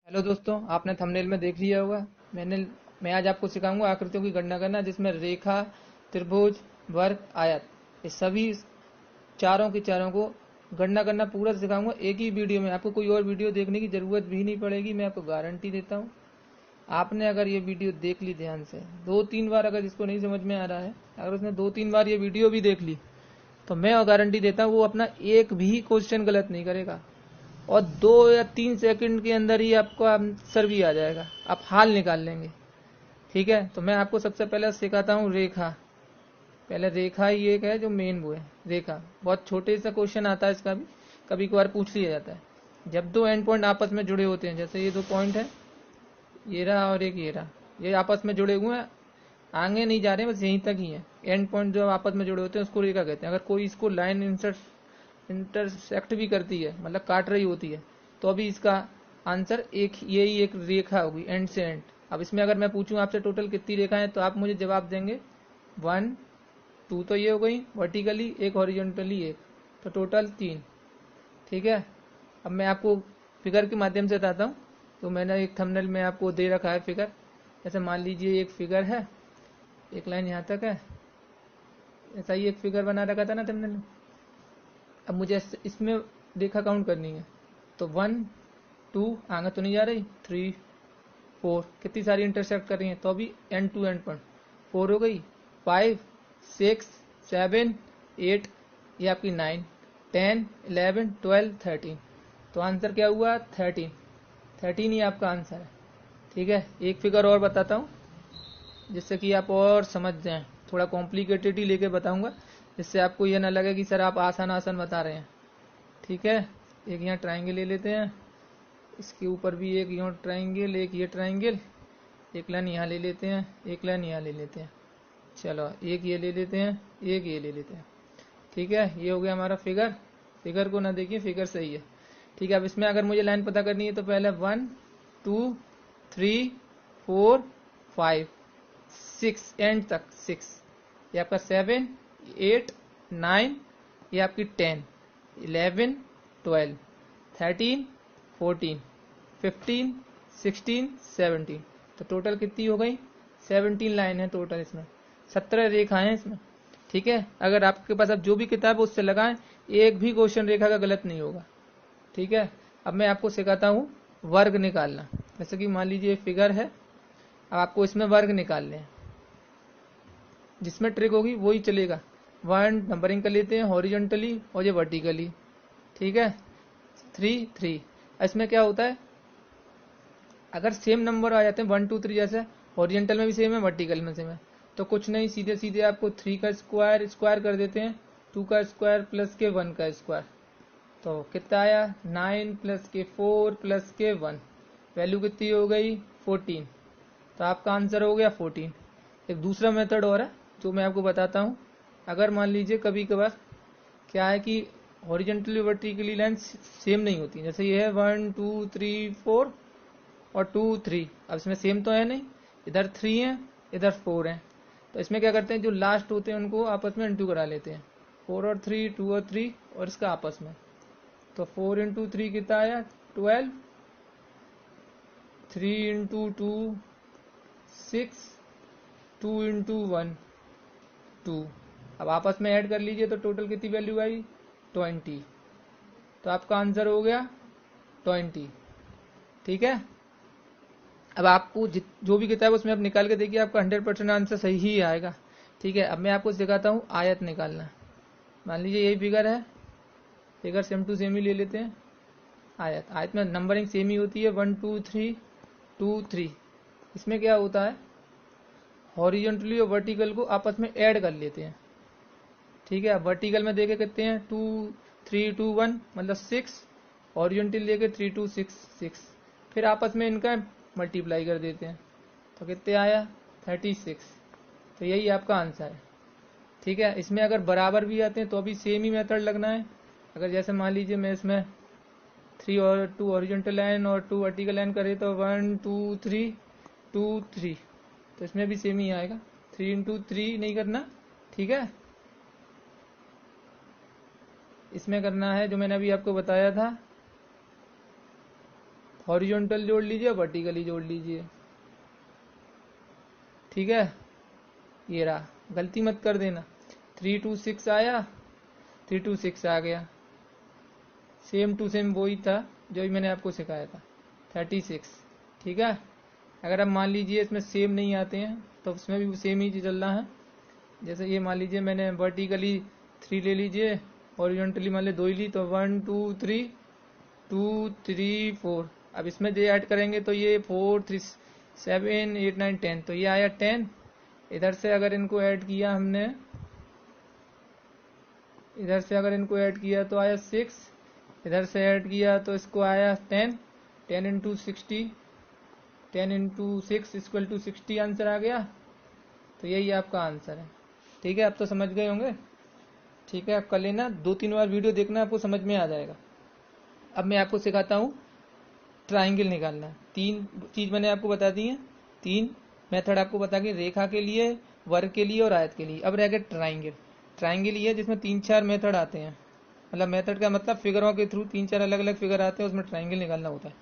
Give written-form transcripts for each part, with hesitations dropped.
Hello दोस्तों, आपने thumbnail में देख लिया होगा। मैं आज आपको सिखाऊंगा आकृतियों की गणना करना, जिसमें रेखा, त्रिभुज, वर्ग, आयत, ये सभी चारों की चारों को गणना करना पूरा सिखाऊंगा एक ही वीडियो में। आपको कोई और वीडियो देखने की ज़रूरत भी नहीं पड़ेगी, मैं आपको गारंटी देता हूँ। आपने अगर ये वीडियो देख ली ध्यान से 2-3 बार, अगर इसको नहीं समझ में आ रहा है, अगर उसने 2-3 बार ये वीडियो भी देख ली, तो मैं गारंटी देता हूँ वो अपना एक भी क्वेश्चन गलत नहीं करेगा और 2 या 3 सेकंड के अंदर ही आपको आंसर भी आ जाएगा, आप हाल निकाल लेंगे। ठीक है, तो मैं आपको सबसे पहले सिखाता हूँ रेखा। पहले रेखा ही एक है जो मेन वो है रेखा। बहुत छोटे सा क्वेश्चन आता है इसका भी, कभी कभार पूछ लिया जाता है। जब दो एंड पॉइंट आपस में जुड़े होते हैं, जैसे ये 2 पॉइंट है, ये रहा और एक ये रहा, ये आपस में जुड़े हुए हैं, आगे नहीं जा रहे हैं, बस यहीं तक ही है। एंड पॉइंट जो आपस में जुड़े होते हैं उसको रेखा कहते हैं। अगर कोई इसको लाइन इंटरसेक्ट भी करती है, मतलब काट रही होती है, तो अभी इसका आंसर एक यही एक रेखा होगी, एंड से एंड। अब इसमें अगर मैं पूछूं आपसे टोटल कितनी रेखाएं, तो आप मुझे जवाब देंगे 1 2, तो ये हो गई वर्टिकली एक, हॉरिजॉन्टली एक, तो टोटल 3। ठीक है, अब मैं आपको फिगर के माध्यम से बताता हूँ। तो मैंने एक थंबनेल में आपको दे रखा है फिगर। जैसे मान लीजिए एक फिगर है, एक लाइन यहाँ तक है, ऐसा ही एक फिगर बना रखा था ना थंबनेल में। अब मुझे इसमें रेखा काउंट करनी है, तो 1 2 आगे तो नहीं जा रही, 3 4, कितनी सारी इंटरसेक्ट कर रही हैं, तो अभी एंड टू एंड पॉइंट 4 हो गई, 5 6 7 8, ये आपकी 9 10 11 12 13। तो आंसर क्या हुआ? 13 ही आपका आंसर है। ठीक है, एक फिगर और बताता हूँ जिससे कि आप और समझ जाएं। थोड़ा कॉम्प्लिकेटेड ही लेके बताऊंगा, जिससे आपको ये ना लगे कि सर आप आसान आसान बता रहे हैं। ठीक है, एक यहाँ ट्राइंगल ले लेते हैं, इसके ऊपर भी एक यहाँ ट्राइंगल, एक ये ट्राइंगल, एक लाइन यहाँ ले लेते हैं, एक लाइन यहाँ ले लेते हैं। चलो एक ये ले लेते हैं, एक ये ले लेते हैं। ठीक है, ये हो गया हमारा फिगर। फिगर को ना देखिए, फिगर सही है। ठीक है, अब इसमें अगर मुझे लाइन पता करनी है, तो पहले 1 2 3 4 5 6 एंड तक 6, ये आपका 7 8 9, ये आपकी 10 11 12 13 14 15 16 17। तो टोटल कितनी हो गई? 17 लाइन है टोटल इसमें, 17 रेखाएं हैं इसमें। ठीक है, अगर आपके पास अब जो भी किताब है उससे लगाएं, एक भी क्वेश्चन रेखा का गलत नहीं होगा। ठीक है, अब मैं आपको सिखाता हूँ वर्ग निकालना। जैसे कि मान लीजिए फिगर है, अब आपको इसमें वर्ग निकालने हैं। जिसमें ट्रिक होगी वही चलेगा। 1 नंबरिंग कर लेते हैं हॉरिजॉन्टली और ये वर्टिकली। ठीक है, 3 3। इसमें क्या होता है, अगर सेम नंबर आ जाते हैं 1 2 3, जैसे हॉरिजॉन्टल में भी सेम है, वर्टिकल में सेम है, तो कुछ नहीं, सीधे सीधे आपको 3 का स्क्वायर स्क्वायर कर देते हैं, 2 का स्क्वायर प्लस के 1 का स्क्वायर। तो कितना आया? 9 प्लस के 4 प्लस के 1, वैल्यू कितनी हो गई? 14। तो आपका आंसर हो गया 14। एक दूसरा मेथड और है जो मैं आपको बताता हूँ। अगर मान लीजिए कभी कभार क्या है कि हॉरिजॉन्टली वर्टिकली लाइन सेम नहीं होती, जैसे ये है 1 2 3 4 और 2 3, अब इसमें सेम तो है नहीं, इधर 3 है इधर 4 है। तो इसमें क्या करते हैं, जो लास्ट होते हैं उनको आपस में इंटू करा लेते हैं, 4 और 3 2 और 3 और इसका आपस में। तो 4 इंटू 3 कितना आया? 12, 3 इंटू 2 6, 2 इंटू 1 2। अब आपस में ऐड कर लीजिए, तो टोटल कितनी वैल्यू आई? 20। तो आपका आंसर हो गया 20। ठीक है, अब आपको जो भी किताब उसमें आप निकाल के देखिए, आपका 100% आंसर सही ही आएगा। ठीक है, अब मैं आपको सिखाता हूँ आयत निकालना। मान लीजिए यही फिगर है, फिगर सेम टू सेम ही ले लेते हैं। आयत, आयत में नंबरिंग सेम ही होती है, 1 2 3 2 3। इसमें क्या होता है, हॉरिजॉन्टली और वर्टिकल को आपस में ऐड कर लेते हैं। ठीक है, अब वर्टिकल में देखे कितने हैं? 2 3 2 1, मतलब 6, हॉरिजॉन्टल लेके 3 2 6 6, फिर आपस में इनका मल्टीप्लाई कर देते हैं, तो कितने आया? 36। तो यही आपका आंसर है। ठीक है, इसमें अगर बराबर भी आते हैं तो अभी सेम ही मेथड लगना है। अगर जैसे मान लीजिए मैं इसमें 3 और 2 हॉरिजॉन्टल लाइन और 2 वर्टिकल लाइन करे, तो 1 2 3 2 3, तो इसमें भी सेम ही आएगा। 3 इंटू 3 नहीं करना, ठीक है, इसमें करना है जो मैंने अभी आपको बताया था, हॉरिजॉन्टल जोड़ लीजिए, वर्टिकली जोड़ लीजिए। ठीक है, ये रहा, गलती मत कर देना। 3 2 6 आया, 3 2 6 आ गया, सेम टू सेम वही था जो भी मैंने आपको सिखाया था, 36। ठीक है, अगर अब मान लीजिए इसमें सेम नहीं आते हैं तो उसमें भी सेम ही चल रहा है। जैसे ये मान लीजिए मैंने वर्टिकली 3 ले लीजिए, हॉरिजॉन्टली मान ली 2 ही ली, तो 1 2 3 2 3 4। अब इसमें जो ऐड करेंगे तो ये 4 3 7 8 9 10, तो ये आया 10। इधर से अगर इनको ऐड किया हमने, इधर से अगर इनको ऐड किया तो आया 6, इधर से ऐड किया तो इसको आया 10। 10 into 60, 10 into 6 equal to 60 answer आ गया। तो यही आपका आंसर है। ठीक है, अब तो समझ गए होंगे। ठीक है, आप कर लेना, 2-3 बार वीडियो देखना, आपको समझ में आ जाएगा। अब मैं आपको सिखाता हूँ ट्राइंगल निकालना। 3 चीज मैंने आपको बता दी है, 3 मेथड आपको बता के, रेखा के लिए, वर्ग के लिए और आयत के लिए। अब रह गया ट्राइंगल। ट्राइंगल ये है जिसमें 3-4 मेथड आते हैं, मतलब मेथड का मतलब फिगरों के थ्रू 3-4 अलग अलग फिगर आते हैं, उसमें ट्राइंगल निकालना होता है।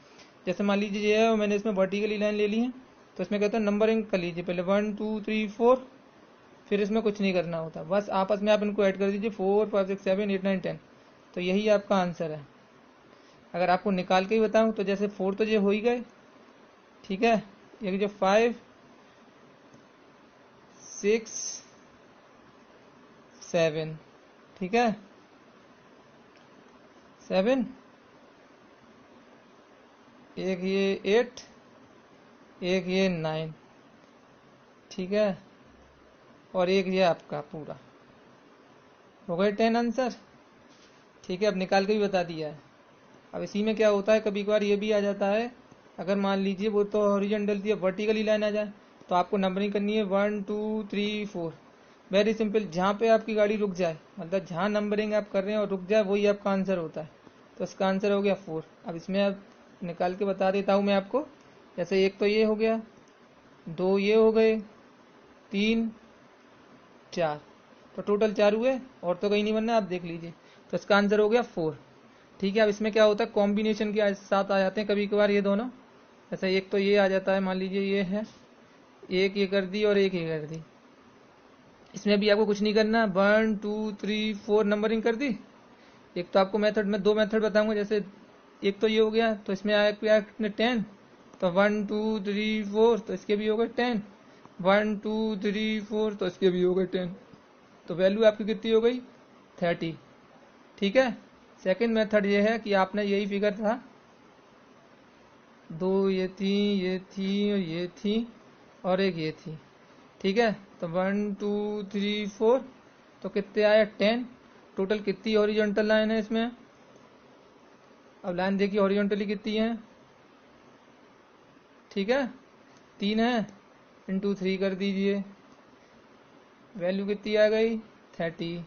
जैसे मान लीजिए ये है, मैंने इसमें वर्टिकली लाइन ले ली है, तो इसमें कहते हैं नंबरिंग कर लीजिए, पहले 1 2 3 4, फिर इसमें कुछ नहीं करना होता, बस आपस में आप इनको ऐड कर दीजिए, 4 5 6 7 8 9 10। तो यही आपका आंसर है। अगर आपको निकाल के ही बताऊं तो जैसे 4 तो ये हो ही गए, ठीक है, ये जो 5 6 7, ठीक है, 7, एक ये 8, एक ये 9, ठीक है, और एक ये आपका पूरा हो गए 10 आंसर। ठीक है, अब निकाल के भी बता दिया है। अब इसी में क्या होता है, कभी कभार ये भी आ जाता है, अगर मान लीजिए वो तो हॉरिजॉन्टल थी, वर्टिकली लाइन आ जाए तो आपको नंबरिंग करनी है 1 2 3 4। वेरी सिंपल, जहाँ पे आपकी गाड़ी रुक जाए, मतलब जहाँ नंबरिंग आप कर रहे हैं और रुक जाए, वही आपका आंसर होता है। तो इसका आंसर हो गया 4। अब इसमें अब निकाल के बता देता हूँ मैं आपको। जैसे एक तो ये हो गया, 2 ये हो गए, 3 4, तो टोटल 4 हुए, और तो कहीं नहीं बनना, आप देख लीजिए। तो इसका आंसर हो गया 4। ठीक है, अब इसमें क्या होता है, कॉम्बिनेशन के साथ आ जाते हैं कभी कभार ये दोनों। जैसे एक तो ये आ जाता है, मान लीजिए ये है, एक ये कर दी और एक ये कर दी। इसमें भी आपको कुछ नहीं करना, 1 2 3 4 नंबरिंग कर दी। एक तो आपको मेथड में 2 मेथड बताऊंगा, जैसे एक तो ये हो गया, तो इसमें आया कितने 10, तो 1 2 3 4, तो इसके भी हो गए 10, 1 2 3 4, तो इसके भी हो गए 10। तो वैल्यू आपकी कितनी हो गई, 30। ठीक है, सेकंड मेथड ये है कि आपने यही फिगर था, 2 ये थी, ये थी और ये थी, और एक ये थी। ठीक है, तो 1 2 3 4, तो कितने आया 10। टोटल कितनी हॉरिजॉन्टल लाइन है इसमें, अब लाइन देखिए हॉरिजॉन्टली कितनी है, ठीक है, 3 है, इंटू 3 कर दीजिए, वैल्यू कितनी आ गई, 30।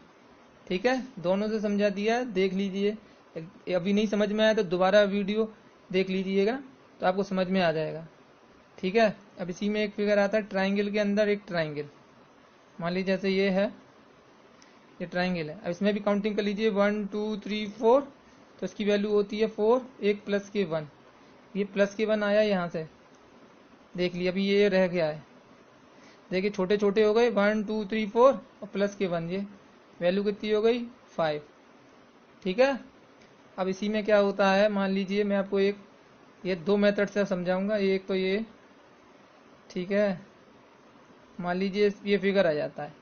ठीक है, दोनों से समझा दिया, देख लीजिए। अभी नहीं समझ में आया तो दोबारा वीडियो देख लीजिएगा, तो आपको समझ में आ जाएगा। ठीक है, अब इसी में एक फिगर आता है ट्राइंगल के अंदर एक ट्राइंगल, मान लीजिए जैसे ये है, ये ट्राइंगल है। अब इसमें भी काउंटिंग कर लीजिए, 1 2 3 4, तो इसकी वैल्यू होती है 4, एक प्लस के 1, ये प्लस के 1 आया यहाँ से, देख लिया, अभी ये रह गया है, देखिए छोटे छोटे हो गए, 1 2 3 4 और प्लस के 1, ये वैल्यू कितनी हो गई, 5। ठीक है, अब इसी में क्या होता है, मान लीजिए मैं आपको एक, ये 2 मेथड से समझाऊंगा, एक तो ये, ठीक है, मान लीजिए ये फिगर आ जाता है,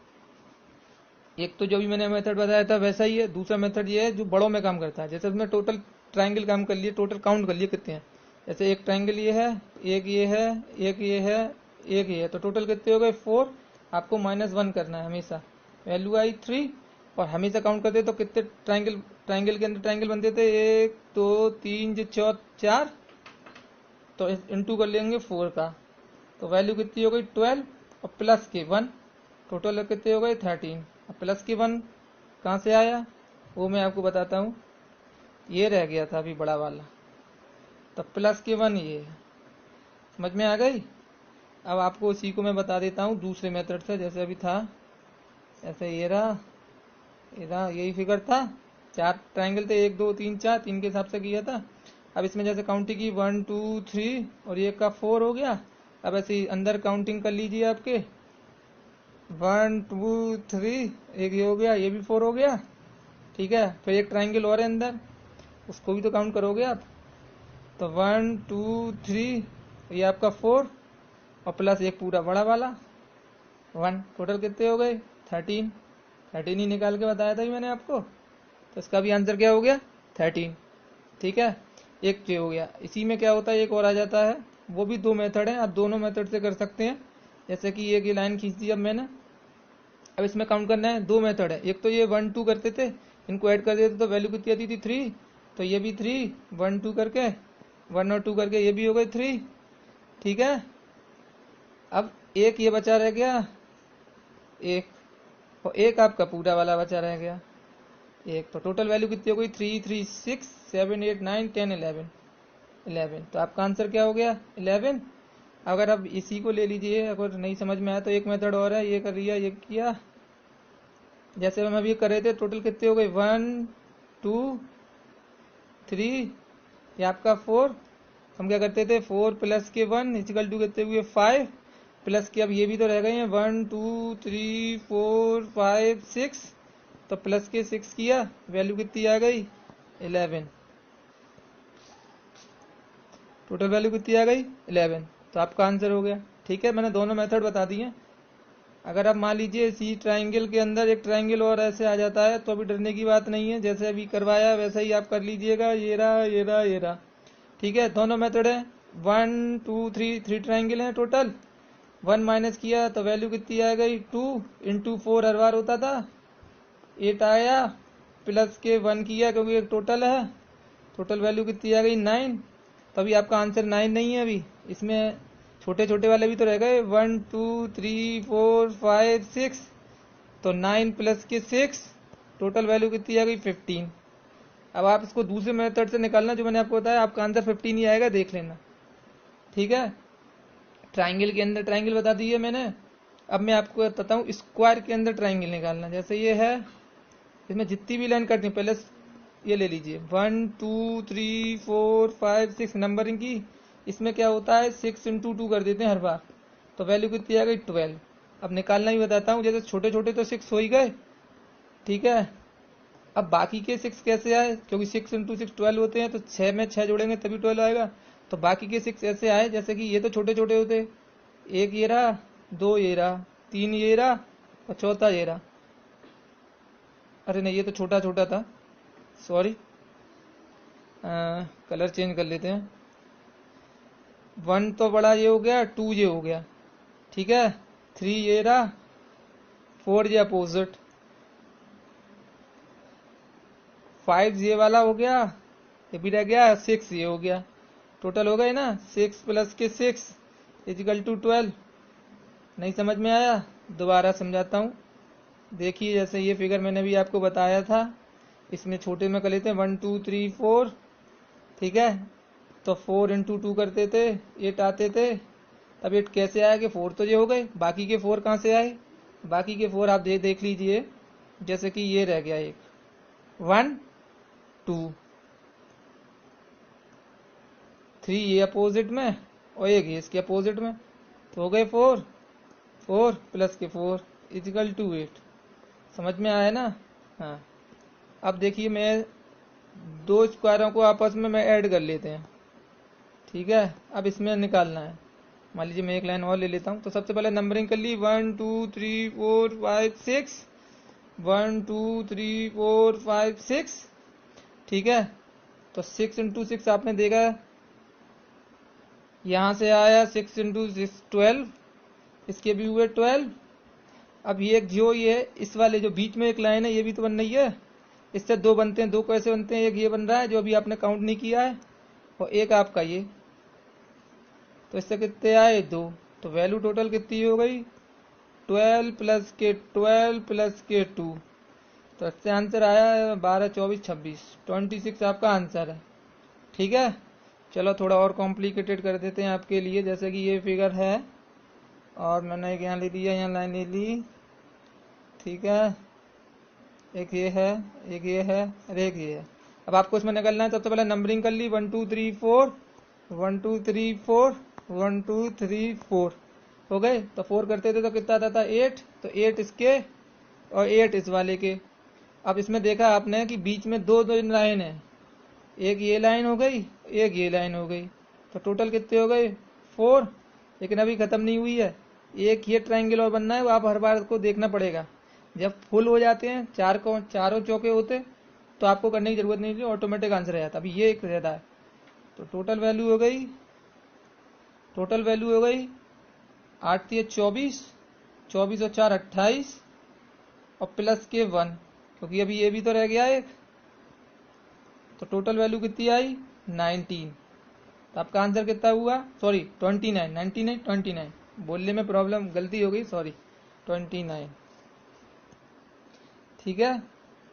एक तो जो भी मैंने मेथड बताया था वैसा ही है, दूसरा मेथड ये है जो बड़ों में काम करता है। जैसे उसमें टोटल ट्राइंगल काम कर लिए, टोटल काउंट कर लिए कितने हैं, जैसे एक ट्राइंगल ये है, एक ये है, एक ये है, एक ये है, तो टोटल कितने हो गए 4। आपको -1 करना है हमेशा, वैल्यू आई 3, और हमेशा काउंट करते तो कितने ट्राइंगल, ट्राइंगल के अंदर ट्राइंगल बनते थे, 1 2 3 4, तो इंटू कर लेंगे 4 का, तो वैल्यू कितनी हो गई 12, और प्लस के 1, टोटल कितने हो गए 13। अब प्लस के 1 कहाँ से आया, वो मैं आपको बताता हूँ, ये रह गया था अभी बड़ा वाला, तो प्लस के 1 ये है, समझ में आ गई। अब आपको इसी को मैं बता देता हूँ दूसरे मेथड से, जैसे अभी था, ऐसे ये रहा, यही फिगर था, 4 ट्राइंगल थे, 1 2 3 4, 3 के हिसाब से किया था, अब इसमें जैसे काउंटिंग की 1 2 3 और ये का 4 हो गया। अब ऐसे अंदर काउंटिंग कर लीजिए आपके 1 2 3, एक ये हो गया, ये भी 4 हो गया। ठीक है, फिर एक ट्राइंगल और है अंदर, उसको भी तो काउंट करोगे आप। तो 1 2 3, ये आपका 4 और प्लस एक पूरा बड़ा वाला 1, टोटल कितने हो गए 13। 13 ही निकाल के बताया था ही मैंने आपको, तो इसका भी आंसर क्या हो गया 13। ठीक है, एक ये हो गया। इसी में क्या होता है, एक और आ जाता है, वो भी दो मेथड है, आप दोनों मेथड से कर सकते हैं। जैसे कि एक ये लाइन खींच दी अब मैंने, अब इसमें काउंट करना है, दो मेथड है। एक तो ये 1 2 करते थे, इनको ऐड कर देते तो वैल्यू कितनी आती थी 3, तो ये भी 3 1 2 करके 1 और 2 करके ये भी हो गए 3। ठीक है, अब एक ये बचा रह गया एक, और एक आपका पूरा वाला बचा रह गया एक, तो टोटल वैल्यू कितनी हो गई 3 3 6 7 8 9 10 11। तो आपका आंसर क्या हो गया 11। अगर अब इसी को ले लीजिए, अगर नहीं समझ में आया तो एक मेथड और है, ये कर लिया ये किया, जैसे हम अभी कर रहे थे। टोटल कितने हो गए 1 2 3, ये आपका 4। हम क्या करते थे 4 प्लस के 1 इक्वल टू कितने हुए 5, प्लस के अब ये भी तो रह गए हैं 1 2 3 4 5 6, तो प्लस के 6 किया, वैल्यू कितनी आ गई 11। टोटल वैल्यू कितनी आ गई 11, तो आपका आंसर हो गया। ठीक है, मैंने दोनों मेथड बता दिए। अगर आप मान लीजिए इसी ट्राइंगल के अंदर एक ट्राइंगल और ऐसे आ जाता है तो अभी डरने की बात नहीं है, जैसे अभी करवाया वैसा ही आप कर लीजिएगा। ये रहा ये रहा ये रहा। ठीक है, दोनों मेथड है, 1 2 3, 3 ट्राइंगल है टोटल। 1 माइनस किया तो वैल्यू कितनी आ गई 2 इंटू 4 हर बार होता था 8 आया, प्लस के 1 किया क्योंकि एक टोटल है, टोटल वैल्यू कितनी आ गई 9। तो अभी आपका आंसर 9 नहीं है, अभी इसमें छोटे छोटे वाले भी तो रह गए 1 2 3 4 5 6, तो 9 प्लस के 6, टोटल वैल्यू कितनी आ गई 15। अब आप इसको दूसरे मेथड से निकालना जो मैंने आपको बताया, आपका आंसर 15 ही आएगा, देख लेना। ठीक है, ट्राइंगल के अंदर ट्राइंगल बता दिए मैंने। अब मैं आपको बताता हूँ स्क्वायर के अंदर ट्राइंगल निकालना। जैसे ये है, इसमें जितनी भी लाइन कटनी, पहले ये ले लीजिए 1 2 3 4 5 6 नंबरिंग की। इसमें क्या होता है 6 इंटू 2 कर देते हैं हर बार, तो वैल्यू कितनी आ गई 12। अब निकालना ही बताता हूँ, जैसे छोटे छोटे तो 6 हो ही गए। ठीक है, अब बाकी के 6 कैसे आए, क्योंकि 6 इंटू 6 12 होते हैं, तो 6 में 6 जोड़ेंगे तभी 12 आएगा। तो बाकी के 6 ऐसे आए, जैसे कि ये तो छोटे छोटे होते, एक ये रहा, दो ये रहा, तीन ये रहा और चौथा ये रहा। अरे नहीं, ये तो छोटा छोटा था, सॉरी, कलर चेंज कर लेते हैं। 1 तो बड़ा ये हो गया, 2 ये हो गया। ठीक है, 3 ये रहा, 4 ये अपोजिट, 5 ये वाला हो गया, ये भी रह गया, 6 ये हो गया। टोटल हो गए ना 6 प्लस के 6 इजिकल टू 12। नहीं समझ में आया, दोबारा समझाता हूँ। देखिए, जैसे ये फिगर मैंने भी आपको बताया था, इसमें छोटे में कर लेते हैं 1 2 3 4। ठीक है, तो 4 इंटू 2 करते थे 8 आते थे। अब 8 कैसे आया कि 4 तो ये हो गए, बाकी के 4 कहाँ से आए, बाकी के 4 आप देख लीजिए। जैसे कि ये रह गया एक 1 2 3 ये अपोजिट में और एक ये इसके अपोजिट में, तो हो गए 4 4 प्लस के 4 इजिकल टू 8। समझ में आया ना। हाँ, अब देखिए मैं दो स्क्वायरों को आपस में मैं ऐड कर लेते हैं। ठीक है, अब इसमें निकालना है। मान लीजिए मैं एक लाइन और ले लेता हूँ, तो सबसे पहले नंबरिंग कर ली 1 2 3 4 5 6, 1 2 3 4 5 6। ठीक है, तो 6 इंटू 6 आपने देखा, यहाँ से आया 6 इंटू 6 12, इसके भी हुए 12। अब ये एक जो ये इस वाले जो बीच में एक लाइन है, ये भी तो बन रही है, इससे दो बनते हैं। दो कैसे बनते हैं, एक ये बन रहा है जो अभी आपने काउंट नहीं किया है, और एक आपका ये, तो इससे कितने आए 2। तो वैल्यू टोटल कितनी हो गई 12 प्लस के 12 प्लस के 2, तो इससे आंसर आया 12 24 26, 26 आपका आंसर है। ठीक है, चलो थोड़ा और कॉम्प्लिकेटेड कर देते हैं आपके लिए। जैसे कि ये फिगर है और मैंने एक यहाँ ले लिया, यहाँ लाइन ले ली। ठीक है, एक ये है, एक ये है और एक ये है। अब आपको इसमें निकलना है, सबसे पहले नंबरिंग कर ली 1 2 3 4, 1 2 3 4, 1 2 3 4 हो गए। तो 4 करते थे तो कितना आता था 8, तो 8 इसके और 8 इस वाले के। अब इसमें देखा आपने कि बीच में दो दो लाइन है, एक ये लाइन हो गई, एक ये लाइन हो गई, तो टोटल कितने हो गए 4। लेकिन अभी खत्म नहीं हुई है, एक ये ट्रायंगल और बनना है, वो आप हर बार को देखना पड़ेगा। जब फुल हो जाते हैं, चारों चौके होते, तो आपको करने की जरूरत नहीं है, ऑटोमेटिक आंसर आ जाता है। अभी ये एक रहता है, तो टोटल वैल्यू हो गई 8 3 24, 24 और 4 28 और प्लस के 1, क्योंकि अभी ये भी तो रह गया एक, तो टोटल वैल्यू कितनी आई 19। तो आपका आंसर कितना हुआ, सॉरी 29, 99 29, बोलने में प्रॉब्लम गलती हो गई, सॉरी 29। ठीक है,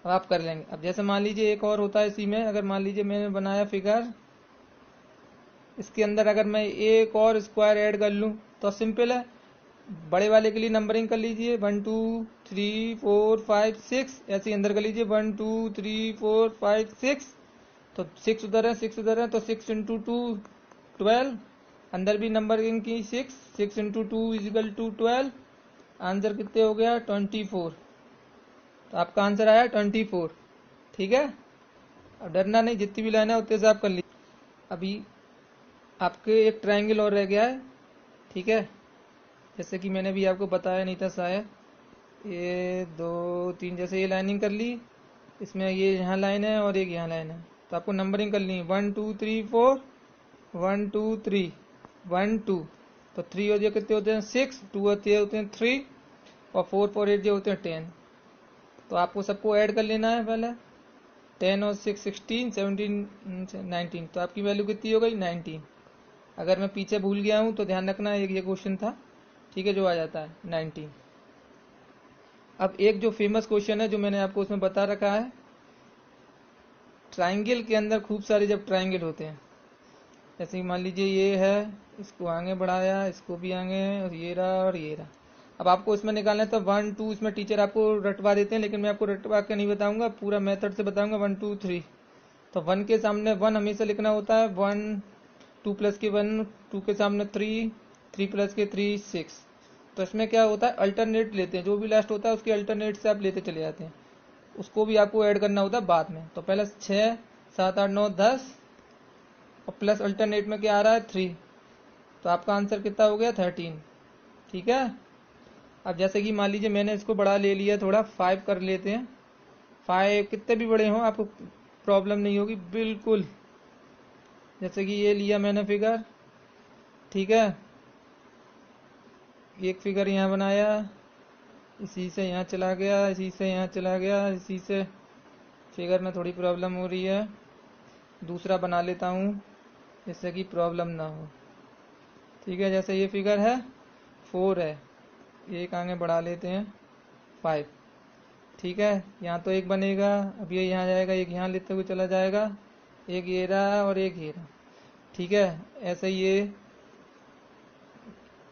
अब आप कर लेंगे। अब जैसे मान लीजिए एक और होता है इसी में, अगर मान लीजिए मैंने बनाया फिगर, इसके अंदर अगर मैं एक और स्क्वायर ऐड कर लूं तो सिंपल है। बड़े वाले के लिए नंबरिंग कर लीजिए 1 2 3 4 5 6, ऐसे ही अंदर कर लीजिए 1 2 3 4 5 6, तो 6 उधर है 6 उधर है, तो 6 इंटू 2 12, अंदर भी नंबरिंग की 6, 6 इंटू 2 इजिकल टू 12, आंसर कितने हो गया 24। तो आपका आंसर आया 24। ठीक है, अब डरना नहीं, जितनी भी लाइन है उतने से आप कर लीजिए। अभी आपके एक ट्रायंगल और रह गया है। ठीक है, जैसे कि मैंने भी आपको बताया नहीं था शायद, ये 2 3, जैसे ये लाइनिंग कर ली, इसमें ये यहाँ लाइन है और एक यहाँ लाइन है, तो आपको नंबरिंग कर ली 1 2 3 4, 1 2 3 1 2, तो 3 और ये कितने होते हैं 6, 2 होते हैं 3, और 4 4 8 जो होते हैं 10। तो आपको सबको ऐड कर लेना है पहले, 10 और 6 16 17 19, तो आपकी वैल्यू कितनी हो गई 19। अगर मैं पीछे भूल गया हूँ तो ध्यान रखना, एक ये क्वेश्चन था, ठीक है, जो आ जाता है 19। अब एक जो फेमस क्वेश्चन है जो मैंने आपको उसमें बता रखा है, ट्रायंगल के अंदर खूब सारे जब ट्रायंगल होते हैं, जैसे कि मान लीजिए ये है, इसको आगे बढ़ाया, इसको भी आगे, और ये रहा और ये रहा। अब आपको इसमें निकालना है तो 1 2, इसमें टीचर आपको रटवा देते हैं, लेकिन मैं आपको रटवा के नहीं बताऊंगा, पूरा मेथड से बताऊंगा 1 2 3। तो 1 के सामने 1 हमेशा लिखना होता है, 1 2 प्लस के 1, 2 के सामने 3, 3 प्लस के 3 6। तो इसमें क्या होता है, अल्टरनेट लेते हैं, जो भी लास्ट होता है उसके अल्टरनेट से आप लेते चले जाते हैं, उसको भी आपको ऐड करना होता है बाद में। तो पहले 6 7 8 9 10, और प्लस अल्टरनेट में क्या आ रहा है 3, तो आपका आंसर कितना हो गया 13। ठीक है, अब जैसे कि मान लीजिए मैंने इसको बड़ा ले लिया थोड़ा, 5 कर लेते हैं। 5 कितने भी बड़े हों आपको प्रॉब्लम नहीं होगी बिल्कुल। जैसे कि ये लिया मैंने फिगर, ठीक है, एक फिगर यहाँ बनाया, इसी से यहाँ चला गया, इसी से यहाँ चला गया, इसी से फिगर में थोड़ी प्रॉब्लम हो रही है, दूसरा बना लेता हूँ जिससे कि प्रॉब्लम ना हो। ठीक है, जैसे ये फिगर है 4 है, एक आगे बढ़ा लेते हैं 5। ठीक है, यहाँ तो एक बनेगा, अब ये यहाँ जाएगा, एक यहाँ लेते हुए चला जाएगा, एक ये रहा और एक ये रहा। ठीक है, ऐसे ये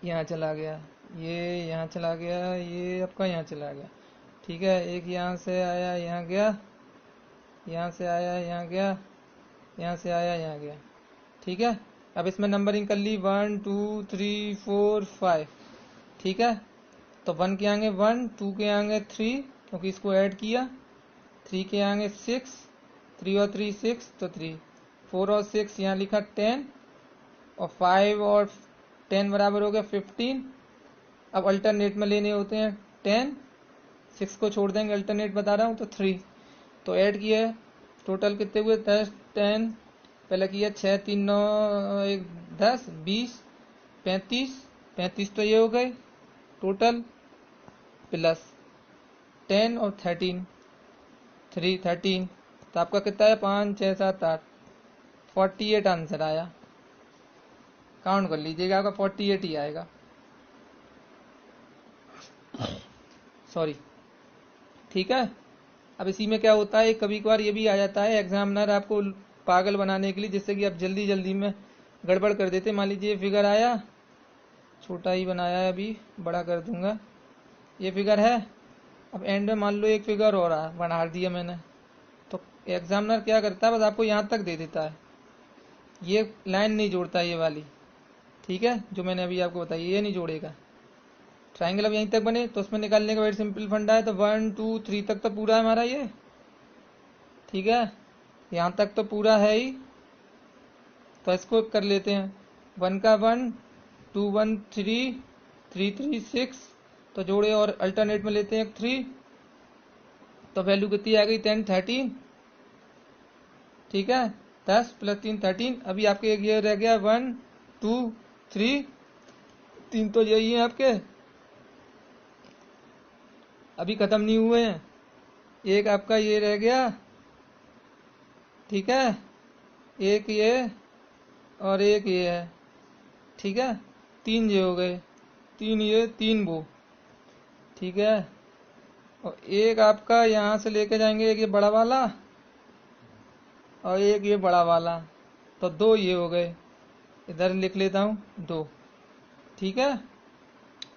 यहाँ चला गया, ये यहाँ चला गया, ये आपका यहाँ चला गया। ठीक है, एक यहाँ से आया यहाँ गया, यहाँ से आया यहाँ गया, यहाँ से आया यहाँ गया। ठीक है, अब इसमें नंबरिंग कर ली 1 2 3 4 5। ठीक है, तो 1 के आगे 1, 2 के आगे 3, क्योंकि इसको ऐड किया, 3 के आगे 6, 3 और 3 6, तो 3, 4 और 6 यहाँ लिखा 10, और 5 और 10 बराबर हो गया 15। अब अल्टरनेट में लेने होते हैं 10, 6 को छोड़ देंगे, अल्टरनेट बता रहा हूँ, तो 3, तो ऐड किया, टोटल कितने हुए 10 10, पहले किया 6 3 9 1 10 20 35, 35 तो ये हो गए टोटल, प्लस 10 और 13 3 13, तो आपका कितना है 5 6 7 8, 48 आंसर आया। काउंट कर लीजिएगा, आपका 48 ही आएगा, सॉरी। ठीक है, अब इसी में क्या होता है, कभी कभार ये भी आ जाता है एग्जामिनर आपको पागल बनाने के लिए, जिससे कि आप जल्दी जल्दी में गड़बड़ कर देते। मान लीजिए फिगर आया, छोटा ही बनाया है, अभी बड़ा कर दूंगा, ये फिगर है। अब एंड में मान लो एक फिगर और बना दिया मैंने, तो एग्जामिनर क्या करता है, बस आपको यहाँ तक दे देता है, ये लाइन नहीं जोड़ता ये वाली, ठीक है, जो मैंने अभी आपको बताई ये नहीं जोड़ेगा। ट्राइंगल अब यहीं तक बने तो उसमें निकालने का वेरी सिंपल फंडा है, तो 1 2 3 तक तो पूरा है हमारा ये, ठीक है, यहाँ तक तो पूरा है ही, तो इसको कर लेते हैं। 1 का 1, 2 1 3, 3 3 6, तो जोड़े और अल्टरनेट में लेते हैं 3, तो वैल्यू कितनी आ गई 10 13, ठीक है, 10 प्लस 3 13। अभी आपके एक ये रह गया 1 2 3, 3 तो यही है आपके, अभी खत्म नहीं हुए हैं, एक आपका ये रह गया, ठीक है, एक ये और एक ये है, ठीक है, 3 ये हो गए, 3 ये 3 वो, ठीक है, और एक आपका यहाँ से लेके जाएंगे एक ये बड़ा वाला और एक ये बड़ा वाला, तो 2 ये हो गए, इधर लिख लेता हूँ 2, ठीक है,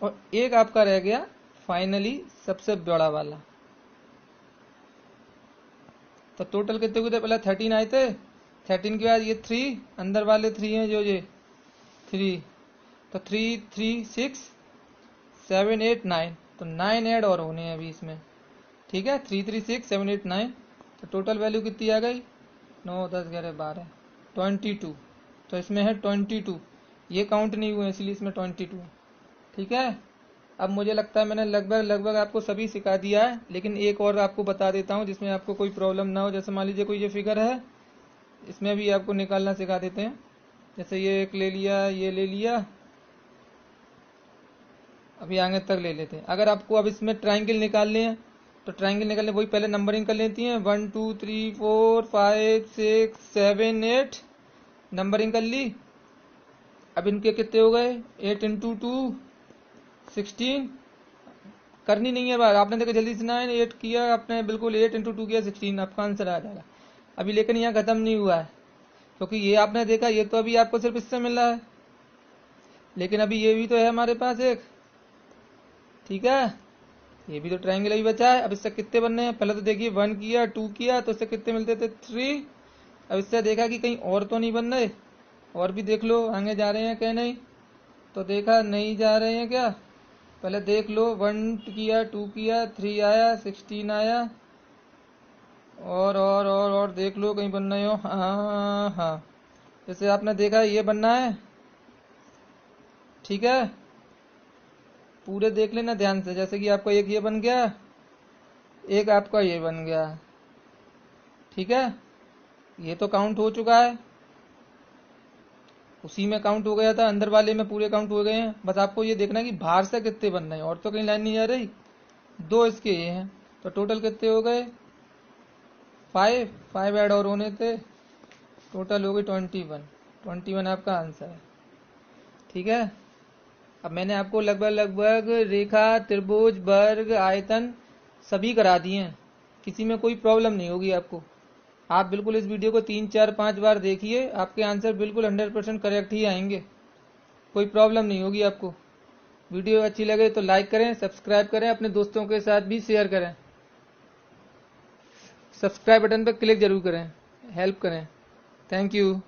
और एक आपका रह गया फाइनली सबसे बड़ा वाला। तो टोटल कितने हुए थे, पहले 13 आए थे, 13 के बाद ये 3 अंदर वाले 3 हैं जो ये 3, तो 3 3 6 7 8 9, तो 9 ऐड और होने हैं अभी इसमें, ठीक है, 3 3 6 7 8 9, तो टोटल वैल्यू कितनी आ गई 9 10 11 12 22, तो इसमें है 22, ये काउंट नहीं हुए इसलिए इसमें 22, ठीक है। अब मुझे लगता है मैंने लगभग आपको सभी सिखा दिया है, लेकिन एक और आपको बता देता हूँ जिसमें आपको कोई प्रॉब्लम ना हो। जैसे मान लीजिए कोई ये फिगर है, इसमें भी आपको निकालना सिखा देते हैं। जैसे ये एक ले लिया, ये ले लिया, अभी आगे तक ले लेते हैं। अगर आपको अब इसमें ट्राइंगल निकालने हैं तो ट्राइंगल निकालने वही पहले नंबरिंग कर लेती हैं, 1 2 3 4 5 6 7 8 नंबरिंग कर ली। अब इनके कितने हो गए 8 इंटू 2 16, करनी नहीं है बात, आपने देखा जल्दी से 9 8 किया आपने, बिल्कुल 8 इंटू 2 किया 16, आपका आंसर आ जाएगा। अभी लेकिन यहाँ खत्म नहीं हुआ है, क्योंकि ये आपने देखा ये तो अभी आपको सिर्फ इससे मिल रहा है, लेकिन अभी ये भी तो है हमारे पास एक, ठीक है, ये भी तो ट्रायंगल ही बचा है। अब इससे कितने बनने हैं, पहले तो देखिए 1 किया 2 किया तो इससे कितने मिलते थे 3। अब इससे देखा कि कहीं और तो नहीं बन रहे, और भी देख लो आगे जा रहे हैं क्या नहीं, तो देखा नहीं जा रहे हैं क्या, पहले देख लो 1 किया 2 किया 3 आया 16 आया, और देख लो कहीं बन रहे हो, हाँ हाँ, जैसे आपने देखा ये बनना है, ठीक है, पूरे देख लेना ध्यान से। जैसे कि आपका एक ये बन गया, एक आपका ये बन गया, ठीक है, ये तो काउंट हो चुका है, उसी में काउंट हो गया था, अंदर वाले में पूरे काउंट हो गए हैं। बस आपको ये देखना है कि बाहर से कितने बन रहे हैं, और तो कहीं लाइन नहीं आ रही, 2 इसके ये हैं, तो टोटल कितने हो गए 5 ऐड और होने थे, टोटल हो गई 21 आपका आंसर है, ठीक है। अब मैंने आपको लगभग रेखा, त्रिभुज, वर्ग, आयतन सभी करा दिए हैं, किसी में कोई प्रॉब्लम नहीं होगी आपको। आप बिल्कुल इस वीडियो को 3 4 5 बार देखिए, आपके आंसर बिल्कुल 100% करेक्ट ही आएंगे, कोई प्रॉब्लम नहीं होगी आपको। वीडियो अच्छी लगे तो लाइक करें, सब्सक्राइब करें, अपने दोस्तों के साथ भी शेयर करें, सब्सक्राइब बटन पर क्लिक जरूर करें, हेल्प करें। Thank you.